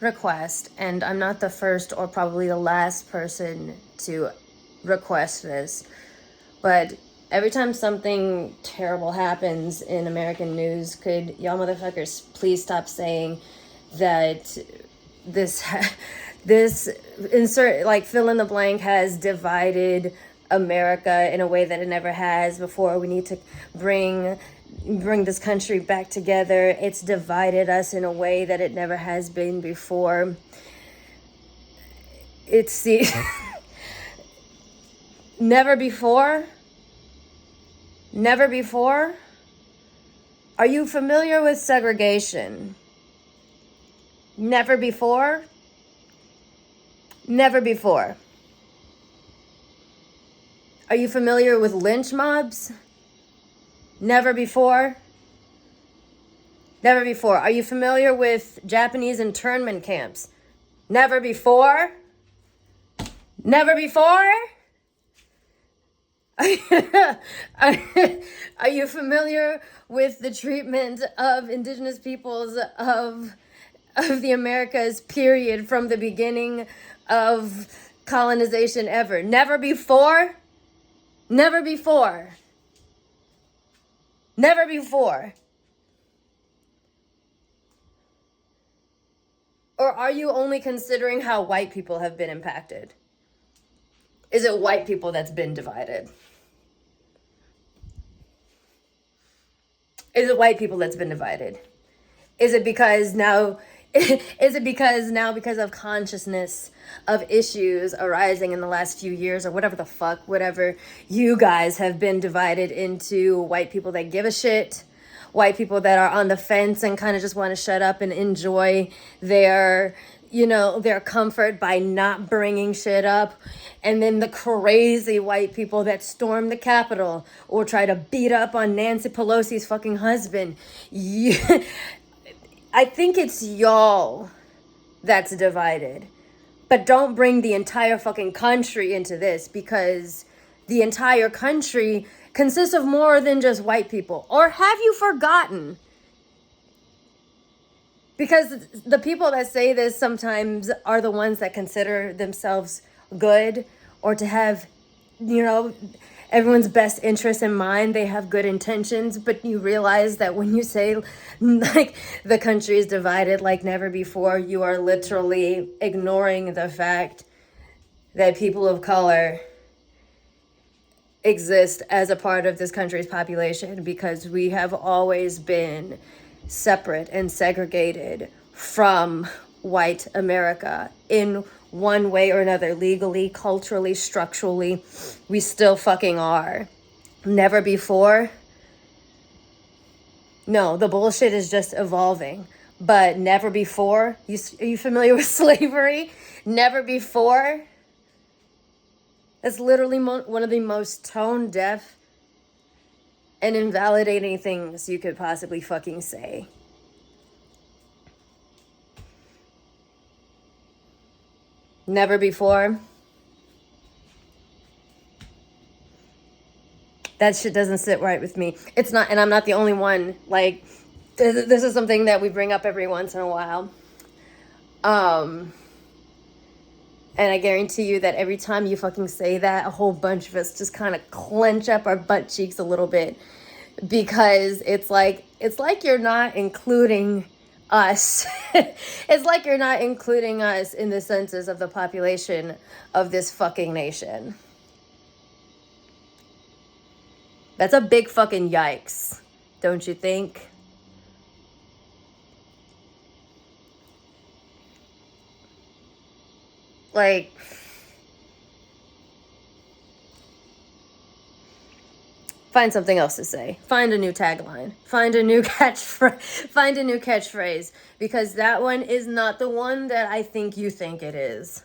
request, and I'm not the first or probably the last person to request this, but every time something terrible happens in American news, could y'all motherfuckers please stop saying that this this insert, like, fill in the blank, has divided America in a way that it never has before. We need to bring this country back together. It's divided us in a way that it never has been before. It's the never before. Are you familiar with segregation? Never before. Are you familiar with lynch mobs? Never before. Are you familiar with Japanese internment camps? Never before. Are you familiar with the treatment of indigenous peoples of the Americas, period, from the beginning of colonization ever? Never before. Or are you only considering how white people have been impacted? Is it white people that's been divided? Is it because now because of consciousness of issues arising in the last few years, or whatever, you guys have been divided into white people that give a shit, white people that are on the fence and kind of just want to shut up and enjoy their comfort by not bringing shit up, and then the crazy white people that storm the Capitol or try to beat up on Nancy Pelosi's fucking husband? I think it's y'all that's divided. But don't bring the entire fucking country into this, because the entire country consists of more than just white people. Or have you forgotten? Because the people that say this sometimes are the ones that consider themselves good, or to have, everyone's best interest in mind. They have good intentions, but you realize that when you say, like, the country is divided like never before, you are literally ignoring the fact that people of color exist as a part of this country's population, because we have always been separate and segregated from white America in one way or another, legally, culturally, structurally. We still fucking are. Never before. No, the bullshit is just evolving. But never before. Are you familiar with slavery? Never before. That's literally one of the most tone deaf and invalidating things you could possibly fucking say. Never before. That shit doesn't sit right with me. It's not, and I'm not the only one. Like, this is something that we bring up every once in a while. And I guarantee you that every time you fucking say that, a whole bunch of us just kind of clench up our butt cheeks a little bit, because it's like you're not including us. It's like you're not including us in the census of the population of this fucking nation. That's a big fucking yikes, don't you think? Like, find something else to say. Find a new tagline. Find a new catchphrase. Because that one is not the one that I think you think it is.